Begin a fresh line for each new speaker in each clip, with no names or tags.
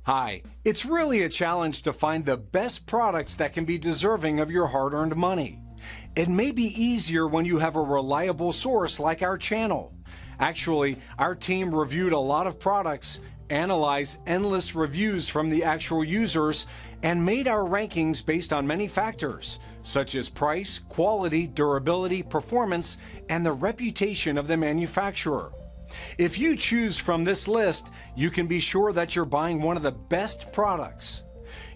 Hi, it's really a challenge to find the best products that can be deserving of your hard-earned money. It may be easier when you have a reliable source like our channel. Actually, our team reviewed a lot of products, analyzed endless reviews from the actual users, and made our rankings based on many factors, such as price, quality, durability, performance, and the reputation of the manufacturer. If you choose from this list, you can be sure that you're buying one of the best products.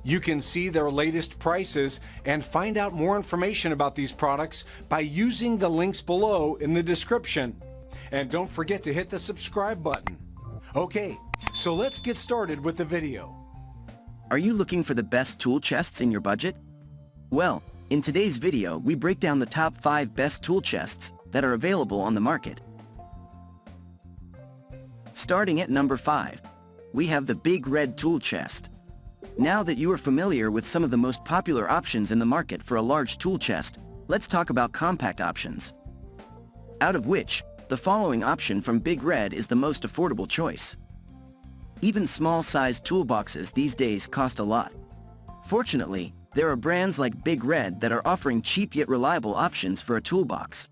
You can see their latest prices and find out more information about these products by using the links below in the description. And don't forget to hit the subscribe button. Okay, so let's get started with the video.
Are you looking for the best tool chests in your budget? Well, in today's video, we break down the top 5 best tool chests that are available on the market. Starting at number 5, we have the Big Red Tool Chest. Now that you are familiar with some of the most popular options in the market for a large tool chest, let's talk about compact options. Out of which, the following option from Big Red is the most affordable choice. Even small-sized toolboxes these days cost a lot. Fortunately, there are brands like Big Red that are offering cheap yet reliable options for a toolbox.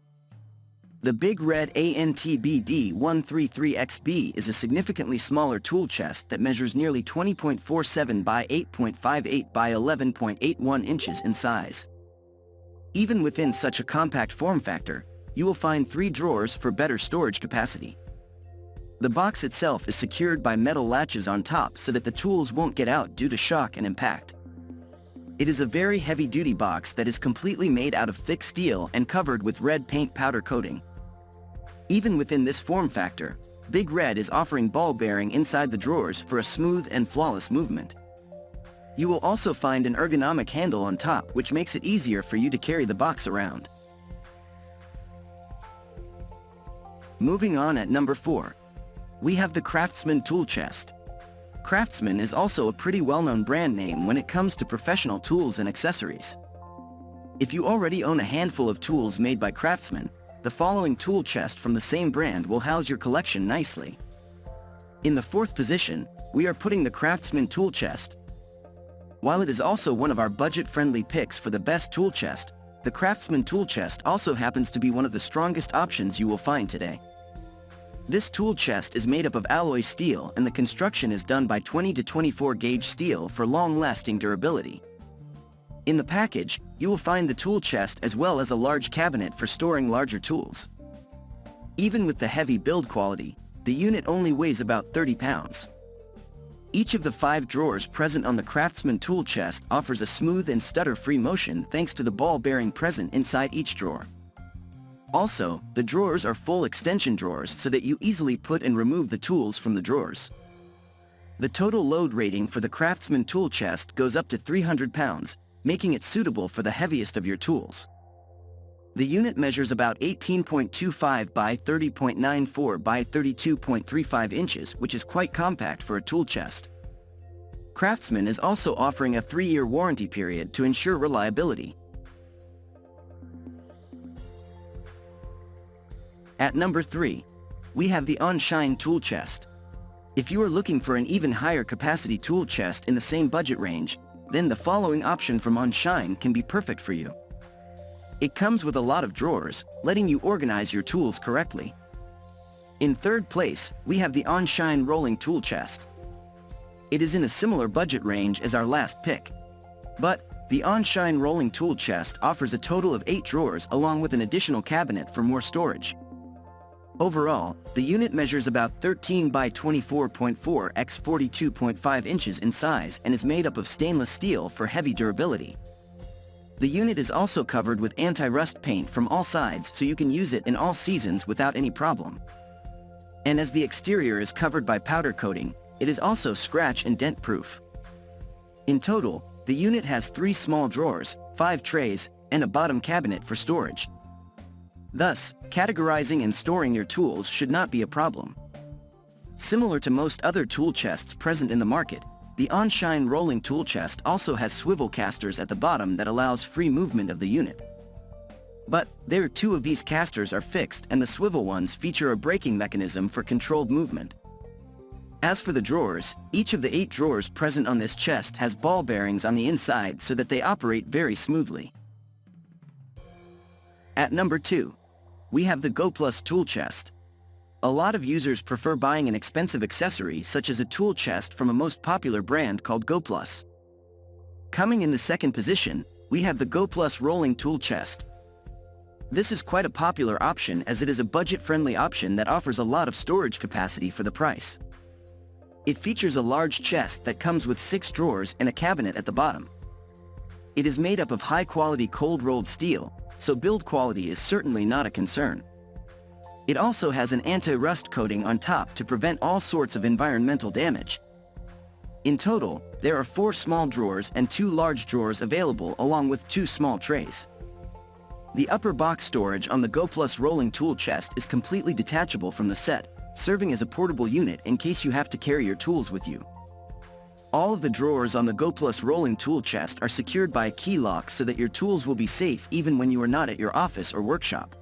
The Big Red ANTBD133XB is a significantly smaller tool chest that measures nearly 20.47 by 8.58 by 11.81 inches in size. Even within such a compact form factor, you will find 3 drawers for better storage capacity. The box itself is secured by metal latches on top so that the tools won't get out due to shock and impact. It is a very heavy-duty box that is completely made out of thick steel and covered with red paint powder coating. Even within this form factor, Big Red is offering ball bearing inside the drawers for a smooth and flawless movement. You will also find an ergonomic handle on top, which makes it easier for you to carry the box around. Moving on at number 4, we have the Craftsman Tool Chest. Craftsman is also a pretty well-known brand name when it comes to professional tools and accessories. If you already own a handful of tools made by Craftsman, the following tool chest from the same brand will house your collection nicely. In the 4th position, we are putting the Craftsman Tool Chest. While it is also one of our budget-friendly picks for the best tool chest, the Craftsman Tool Chest also happens to be one of the strongest options you will find today. This tool chest is made up of alloy steel, and the construction is done by 20 to 24 gauge steel for long-lasting durability. In the package, you will find the tool chest as well as a large cabinet for storing larger tools. Even with the heavy build quality, the unit only weighs about 30 pounds. Each of the 5 drawers present on the Craftsman tool chest offers a smooth and stutter-free motion thanks to the ball bearing present inside each drawer. Also, the drawers are full extension drawers so that you easily put and remove the tools from the drawers. The total load rating for the Craftsman tool chest goes up to 300 pounds, making it suitable for the heaviest of your tools. The unit measures about 18.25 by 30.94 by 32.35 inches, which is quite compact for a tool chest. Craftsman is also offering a 3-year warranty period to ensure reliability. At number 3, we have the Onshine Tool Chest. If you are looking for an even higher capacity tool chest in the same budget range, then the following option from Onshine can be perfect for you. It comes with a lot of drawers, letting you organize your tools correctly. In 3rd place, we have the Onshine Rolling Tool Chest. It is in a similar budget range as our last pick. But the Onshine Rolling Tool Chest offers a total of 8 drawers along with an additional cabinet for more storage. Overall, the unit measures about 13 by 24.4 x 42.5 inches in size and is made up of stainless steel for heavy durability. The unit is also covered with anti-rust paint from all sides so you can use it in all seasons without any problem. And as the exterior is covered by powder coating, it is also scratch and dent proof. In total, the unit has 3 small drawers, 5 trays, and a bottom cabinet for storage. Thus, categorizing and storing your tools should not be a problem. Similar to most other tool chests present in the market, the Onshine Rolling Tool Chest also has swivel casters at the bottom that allows free movement of the unit. But there 2 of these casters are fixed and the swivel ones feature a braking mechanism for controlled movement. As for the drawers, each of the 8 drawers present on this chest has ball bearings on the inside so that they operate very smoothly. At number 2, we have the Goplus tool chest. A lot of users prefer buying an expensive accessory such as a tool chest from a most popular brand called Goplus. Coming in the second position, we have the Goplus rolling tool chest. This is quite a popular option as it is a budget-friendly option that offers a lot of storage capacity for the price. It features a large chest that comes with 6 drawers and a cabinet at the bottom. It is made up of high-quality cold-rolled steel, so build quality is certainly not a concern. It also has an anti-rust coating on top to prevent all sorts of environmental damage. In total, there are 4 small drawers and 2 large drawers available along with 2 small trays. The upper box storage on the Goplus rolling tool chest is completely detachable from the set, serving as a portable unit in case you have to carry your tools with you. All of the drawers on the Goplus rolling tool chest are secured by a key lock so that your tools will be safe even when you are not at your office or workshop.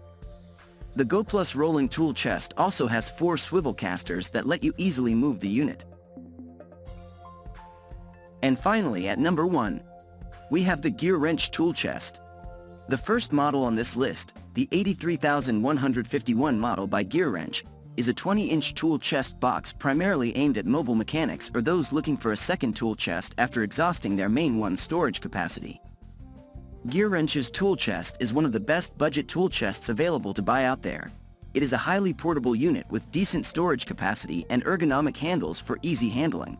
The Goplus rolling tool chest also has 4 swivel casters that let you easily move the unit. And finally, at number 1, we have the GearWrench tool chest. The first model on this list, the 83151 model by GearWrench, is a 20-inch tool chest box primarily aimed at mobile mechanics or those looking for a second tool chest after exhausting their main one's storage capacity. GearWrench's tool chest is one of the best budget tool chests available to buy out there. It is a highly portable unit with decent storage capacity and ergonomic handles for easy handling.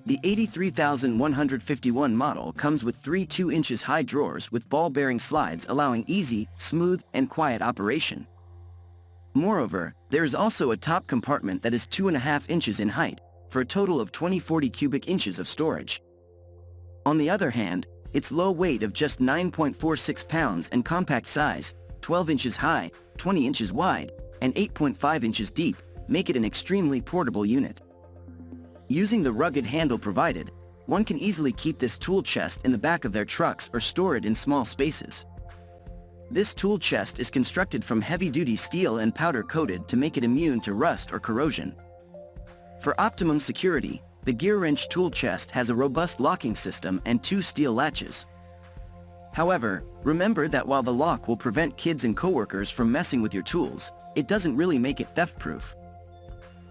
The 83151 model comes with 3 2-inch high drawers with ball-bearing slides allowing easy, smooth, and quiet operation. Moreover, there is also a top compartment that is 2.5 inches in height, for a total of 40 cubic inches of storage. On the other hand, its low weight of just 9.46 pounds and compact size, 12 inches high, 20 inches wide, and 8.5 inches deep, make it an extremely portable unit. Using the rugged handle provided, one can easily keep this tool chest in the back of their trucks or store it in small spaces. This tool chest is constructed from heavy-duty steel and powder-coated to make it immune to rust or corrosion. For optimum security, the GearWrench tool chest has a robust locking system and 2 steel latches. However, remember that while the lock will prevent kids and coworkers from messing with your tools, it doesn't really make it theft-proof.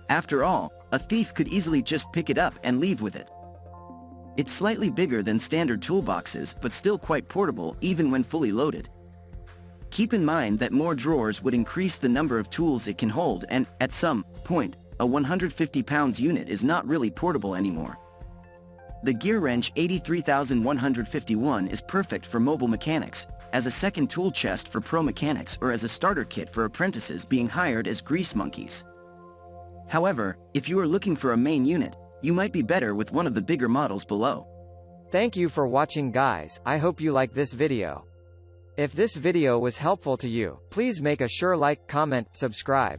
After all, a thief could easily just pick it up and leave with it. It's slightly bigger than standard toolboxes but still quite portable even when fully loaded. Keep in mind that more drawers would increase the number of tools it can hold and, at some point, a 150 pounds unit is not really portable anymore. The GearWrench 83151 is perfect for mobile mechanics, as a second tool chest for pro mechanics or as a starter kit for apprentices being hired as grease monkeys. However, if you are looking for a main unit, you might be better with one of the bigger models below.
Thank you for watching, guys. I hope you like this video. If this video was helpful to you, please make a sure like, comment, subscribe.